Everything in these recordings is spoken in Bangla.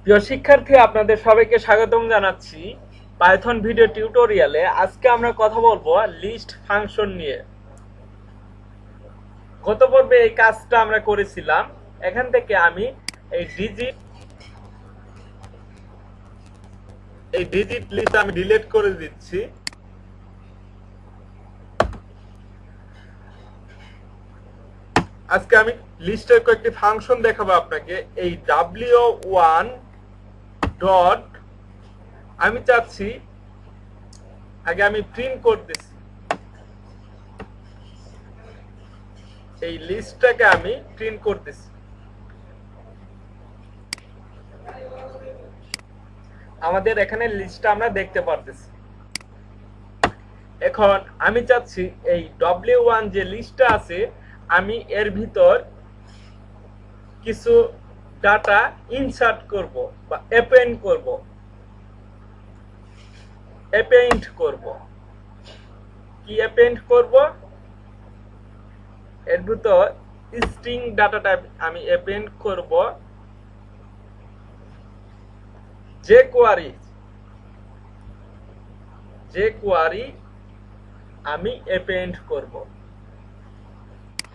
প্রিয় শিক্ষার্থী, আপনাদের সবাইকে স্বাগতম জানাচ্ছি পাইথন ভিডিও টিউটোরিয়ালে। আজকে আমরা কথা বলবো লিস্ট ফাংশন নিয়ে। গত পর্বে এই কাজটা আমরা করেছিলাম। এখান থেকে আমি এই ডিজিট লিস্ট আমি ডিলিট করে দিচ্ছি। আজকে আমি লিস্টের কয়েকটি ফাংশন দেখাবো আপনাকে। এই w1 ডট আমি চাচ্ছি আগে আমি প্রিন্ট করতেছি। এই লিস্টটাকে আমি প্রিন্ট করতেছি। আমাদের এখানে লিস্টটা আমরা দেখতে পারতেছি। এখন আমি চাচ্ছি এই w1 যে লিস্টটা আছে আমি এর ভিতর কিছু ডাটা ইনসার্ট করব বা অ্যাপেন্ড করব। কি অ্যাপেন্ড করব? এর ভিতর স্ট্রিং ডাটাটা আমি অ্যাপেন্ড করব। যে কোয়ারি আমি অ্যাপেন্ড করব।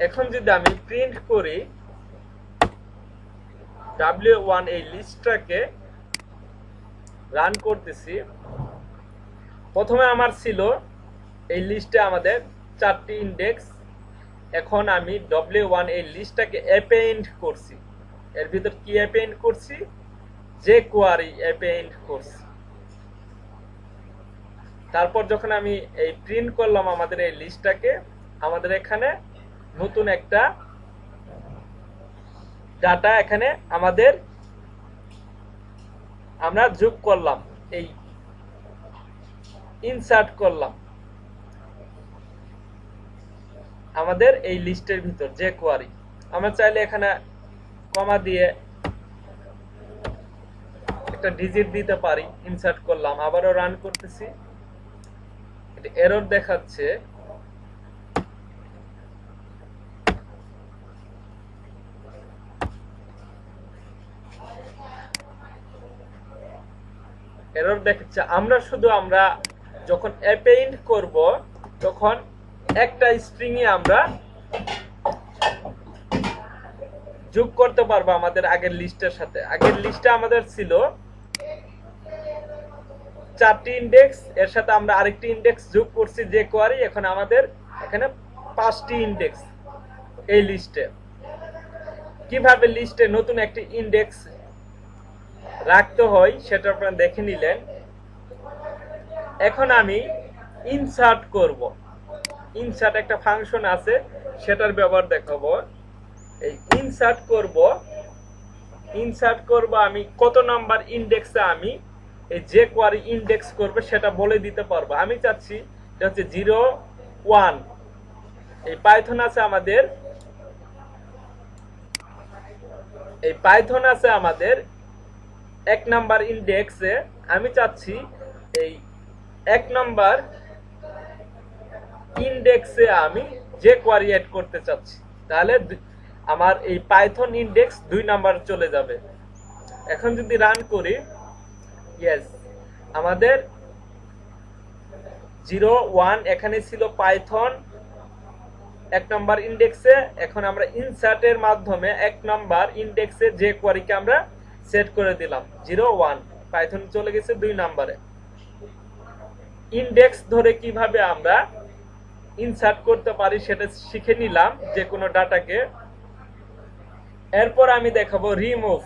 এখন যদি আমি প্রিন্ট করি w1 এই লিস্টটাকে রান করতেছি। প্রথমে আমার ছিল এই লিস্টে আমাদের 4টি ইন্ডেক্স। এখন আমি w1 এই লিস্টটাকে অ্যাপেন্ড করছি। এর ভিতর কি অ্যাপেন্ড করছি? যে কোয়ারি অ্যাপেন্ড করছি। তারপর যখন আমি এই প্রিন্ট করলাম আমাদের এই লিস্টটাকে, আমাদের এখানে নতুন একটা ডাটা এখানে আমরা যোগ করলাম, এই ইনসার্ট করলাম আমাদের এই লিস্টের ভিতর যে কোয়ারি। আমরা চাইলে এখানে কমা দিয়ে একটা ডিজিট দিতে পারি। ইনসার্ট করলাম, আবারও রান করতেছি, এটা এরর দেখাচ্ছে। এরর দেখাচ্ছে। আমরা যখন অ্যাপেন্ড করব তখন একটা স্ট্রিং এ আমরা যোগ করতে পারবো আমাদের আগের লিস্টের সাথে। আগের লিস্টে আমাদের ছিল 4টি ইন্ডেক্স, এর সাথে আমরা আরেকটি ইন্ডেক্স যোগ করছি যে কোয়ারি। এখন আমাদের এখানে 5টি ইন্ডেক্স এই লিস্টে। কিভাবে লিস্টে নতুন একটি ইন্ডেক্স রাখতে হয় সেটা আপনারা দেখে নিলেন। এখন আমি ইনসার্ট করব। ইনসার্ট একটা ফাংশন আছে, সেটার ব্যবহার দেখাবো। এই ইনসার্ট করব আমি কত নাম্বার ইন্ডেক্সে আমি এই যে কোয়ারি ইন্ডেক্স করবে সেটা বলে দিতে পারবো। আমি চাচ্ছি এটা হচ্ছে 0 1। এই পাইথন আছে আমাদের 1 নাম্বার ইন্ডেক্সে। আমি চাচ্ছি এই 1 নাম্বার ইন্ডেক্সে আমি যে কোয়ারি অ্যাড করতে চাচ্ছি, তাহলে আমার এই পাইথন ইন্ডেক্স 2 নাম্বার চলে যাবে। এখন যদি রান করি, ইয়েস, আমাদের 0 1 এখানে ছিল পাইথন 1 নাম্বার ইন্ডেক্সে। এখন আমরা ইনসার্টের মাধ্যমে 1 নাম্বার ইন্ডেক্সে যে কোয়ারিকে আমরা সেট করে দিলাম 0 1। পাইথন চলে গেছে 2 নাম্বারে। ইন্ডেক্স ধরে কিভাবে আমরা ইনসার্ট করতে পারি সেটা শিখে নিলাম যে কোনো ডাটাকে। এরপর আমি দেখাবো রিমুভ।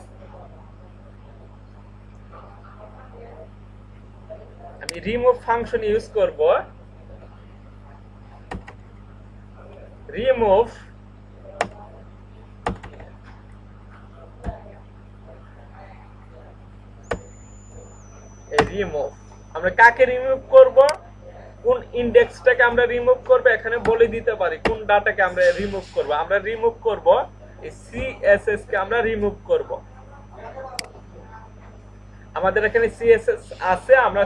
আমি রিমুভ ফাংশন ইউজ করব। রিমুভ আমরা কাকে রিমুভ করব? কোন ইন্ডেক্সটাকে আমরা রিমুভ করব এখানে বলে দিতে পারি। কোন ডাটাকে আমরা রিমুভ করব? আমরা রিমুভ করব এই সিএসএস কে আমরা রিমুভ করব। আমাদের এখানে সিএসএস আছে, আমরা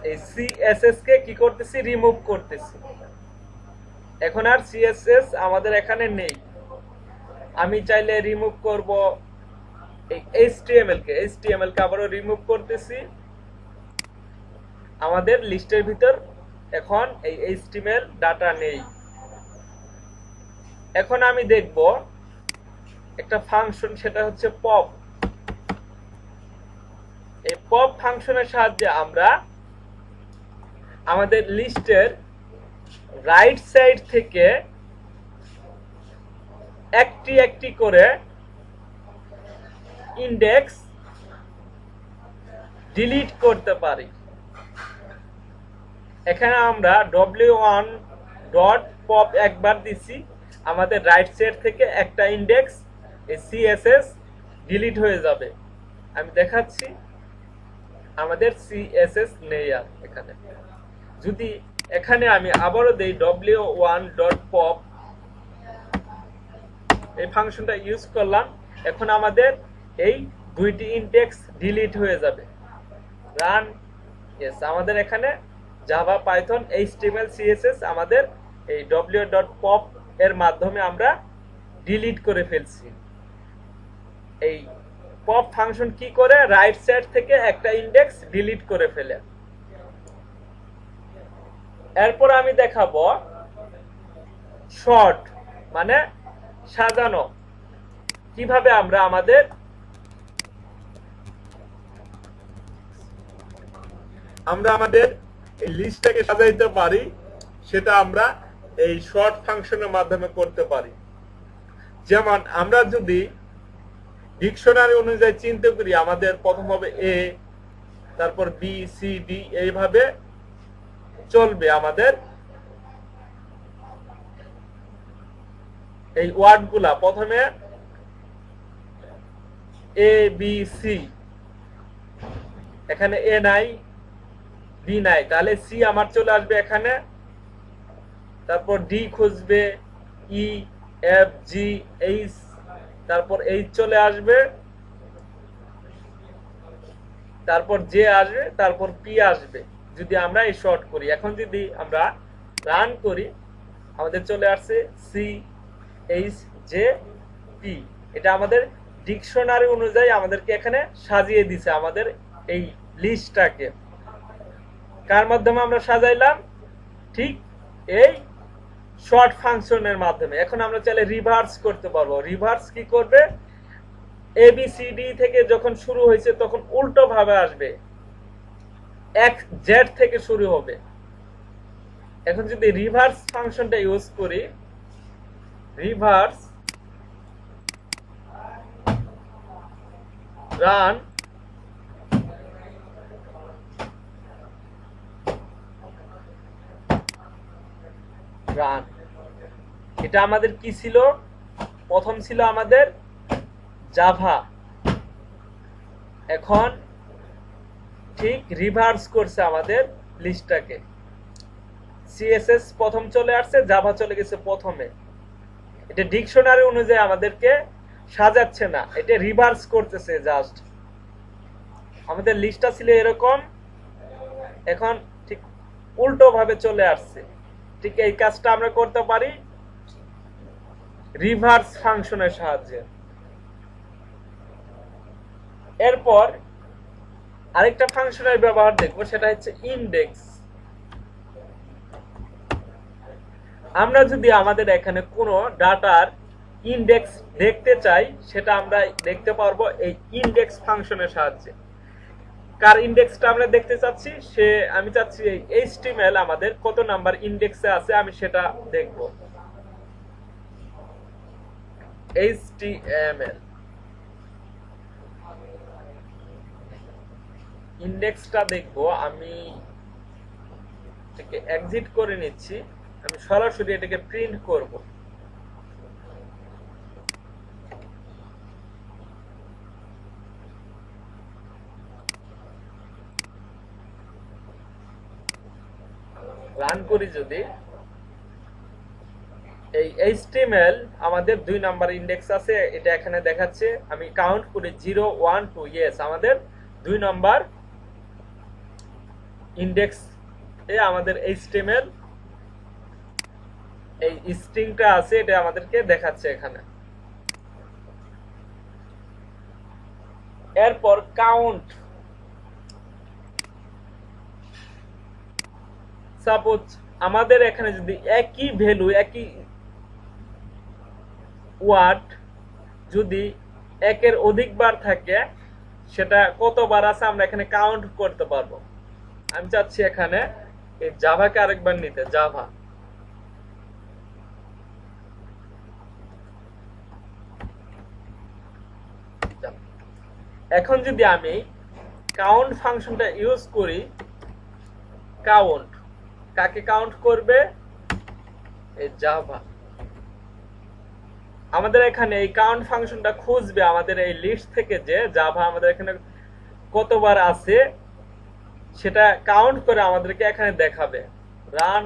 এই সিএসএস কে কি করতেছি? রিমুভ করতেছি। এখন আর সিএসএস আমাদের এখানে নেই। আমি চাইলে রিমুভ করব এই এইচটিএমএল কে আবারও রিমুভ করতেছি। আমাদের লিস্টের ভিতর এখন এই এইচটিএমএল ডাটা নেই। এখন আমি দেখব একটা ফাংশন, সেটা হচ্ছে পপ। এই পপ ফাংশনের সাহায্যে আমরা আমাদের লিস্টের রাইট সাইড থেকে একটি একটি করে ইন্ডেক্স ডিলিট করতে পারি। এখানে আমরা w1.pop একবার দিছি, আমাদের রাইট সাইড থেকে একটা ইন্ডেক্স সিএসএস ডিলিট হয়ে যাবে। আমি দেখাচ্ছি, আমাদের সিএসএস নেই আর এখানে। যদি এখানে আমি আবারও দেই w1.pop, এই ফাংশনটা ইউজ করলাম, এখন আমাদের এই দুইটি ইন্ডেক্স ডিলিট হয়ে যাবে। রান। ইয়েস, আমাদের এখানে জাভা, পাইথন, এইচটিএমএল, সিএসএস আমাদের এই w.pop এর মাধ্যমে আমরা ডিলিট করে ফেলছি। এই পপ ফাংশন কি করে? রাইট সাইড থেকে একটা ইন্ডেক্স ডিলিট করে ফেলে। এরপর আমি দেখাবো শর্ট, মানে সাজানো, কিভাবে আমরা আমাদের এই লিস্টটাকে সাজাইতে পারি, সেটা আমরা এই শর্ট ফাংশনের মাধ্যমে করতে পারি। যেমন আমরা যদি ডিকশনারি অনুযায়ী চিন্তা করি, আমাদের প্রথম হবে এ, তারপর বি, সি, ডি, এইভাবে চলবে আমাদের এই ওয়ার্ডগুলা। প্রথমে এ, বি, সি, এখানে এ নাই, বি নাই, তাহলে সি আমার চলে আসবে এখানে, তারপর ডি খুঁজবে, ই, এফ, জি, এইচ, তারপর এইচ চলে আসবে, তারপর জে আসবে, তারপর পি আসবে, যদি আমরা এই শর্ট করি। এখন যদি আমরা রান করি, আমাদের চলে আসছে সি, এইচ, জে, পি। এটা আমাদের ডিকশনারি অনুযায়ী আমাদেরকে এখানে সাজিয়ে দিছে আমাদের এই লিস্টটাকে। কার মাধ্যমে আমরা সাজাইলাম? ঠিক এই শর্ট ফাংশনের মাধ্যমে। এখন আমরা চাইলে রিভার্স করতে পারবো। রিভার্স কি করবে? এবিসিডি থেকে যখন শুরু হয়েছে তখন উল্টো ভাবে আসবে, এক জেড থেকে শুরু হবে। এখন যদি রিভার্স ফাংশনটা ইউজ করি, রিভার্স রান, রান, এটা আমাদের কি ছিল? প্রথম ছিল আমাদের জাভা, এখন ঠিক রিভার্স করছে আমাদের লিস্টটাকে। সিএসএস প্রথম চলে আসছে, জাভা চলে গেছে প্রথমে। এটা ডিকশনারি অনুযায়ী আমাদেরকে সাজাচ্ছে না, এটা রিভার্স করতেছে জাস্ট। আমাদের লিস্টটা ছিল এরকম, এখন ঠিক উল্টো ভাবে চলে আসছে। ঠিক এই কাজটা আমরা করতে পারি রিভার্স ফাংশনের সাহায্যে। এরপর আরেকটা ফাংশনের ব্যবহার দেখবো, সেটা হচ্ছে ইনডেক্স। আমরা যদি আমাদের এখানে কোনো ডাটার ইনডেক্স দেখতে চাই, সেটা আমরা দেখতে পারবো এই ইনডেক্স ফাংশনের সাহায্যে। কার ইনডেক্সটা আমরা দেখতে চাচ্ছি? আমি চাচ্ছি এই এইচটিএমএল আমাদের কত নাম্বার ইনডেক্সে আছে আমি সেটা দেখব। এইচটিএমএল ইনডেক্সটা দেখব। আমি এটাকে এক্সিট করে নিচ্ছি, আমি সরাসরি এটাকে প্রিন্ট করব। রান করি যদি, এই এইচটিএমএল আমাদের 2 নাম্বার ইনডেক্স আছে, এটা এখানে দেখাচ্ছে। আমি কাউন্ট করি 0 1 2, ইয়েস, আমাদের 2 নাম্বার ইনডেক্স এ আমাদের এইচটিএমএল এই স্ট্রিংটা আছে, এটা আমাদেরকে দেখাচ্ছে এখানে। এরপর কাউন্ট, সাপোজ আমাদের এখানে যদি একই ভ্যালু, একই ওয়ার্ড যদি একের অধিকবার থাকে, সেটা কতবার আছে আমরা এখানে কাউন্ট করতে পারবো। আমি চাচ্ছি এখানে এই জাভাকে আরেকবার নিতে, জাভা। এখন যদি আমি কাউন্ট ফাংশনটা ইউজ করি, কাউন্ট কাকে কাউন্ট করবে? এই জাভা। আমাদের এখানে এই কাউন্ট ফাংশনটা খুঁজবে আমাদের এই লিস্ট থেকে যে জাভা আমাদের এখানে কতবার আছে সেটা কাউন্ট করে আমাদেরকে এখানে দেখাবে। রান,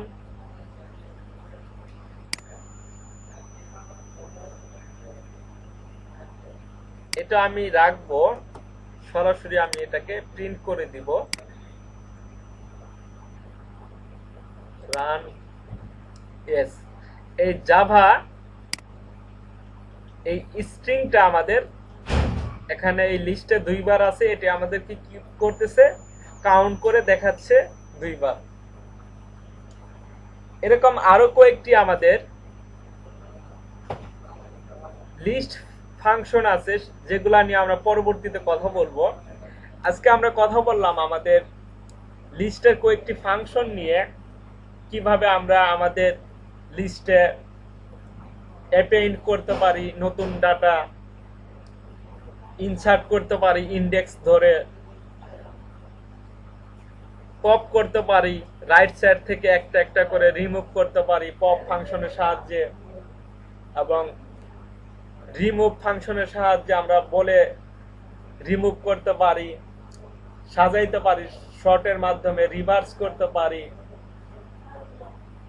এটা আমি রাখবো, সরাসরি আমি এটাকে প্রিন্ট করে দিব। রান এস, এই জাভা এই স্ট্রিংটা আমাদের এখানে এই লিস্টে 2 বার আছে, এটি আমাদেরকে কি করতেছে? কাউন্ট করে দেখাচ্ছে 2 বার। এরকম আরো কয়েকটি আমাদের লিস্ট ফাংশন আছে, যেগুলা নিয়ে আমরা পরবর্তীতে কথা বলবো। আজকে আমরা কথা বললাম আমাদের লিস্টের কয়েকটি ফাংশন নিয়ে, কিভাবে আমরা আমাদের লিস্টে অ্যাপেন্ড করতে পারি, নতুন ডাটা ইনসার্ট করতে পারি, ইন্ডেক্স ধরে পপ করতে পারি, রাইট সাইড থেকে একটা একটা করে রিমুভ করতে পারি পপ ফাংশনের সাহায্যে, এবং রিমুভ ফাংশনের সাহায্যে আমরা বলে রিমুভ করতে পারি, সাজাইতে পারি, শর্টের মাধ্যমে রিভার্স করতে পারি।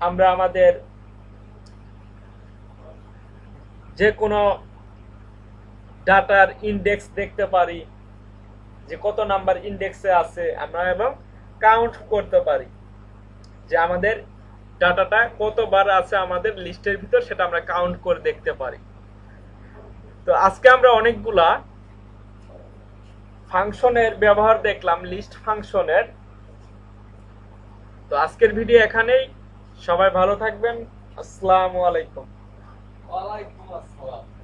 আমরা আমাদের যে কোনো ডাটার ইন্ডেক্স দেখতে পারি, যে কত নাম্বার ইন্ডেক্সে আছে আমরা, এবং কাউন্ট করতে পারি যে আমাদের ডাটাটা কতবার আছে আমাদের লিস্টের ভিতর, সেটা আমরা কাউন্ট করে দেখতে পারি। তো আজকে আমরা অনেকগুলা ফাংশনের ব্যবহার দেখলাম, লিস্ট ফাংশনের। তো আজকের ভিডিও এখানেই। সবাই ভালো থাকবেন। আসসালামু আলাইকুম। ওয়ালাইকুম আসসালাম।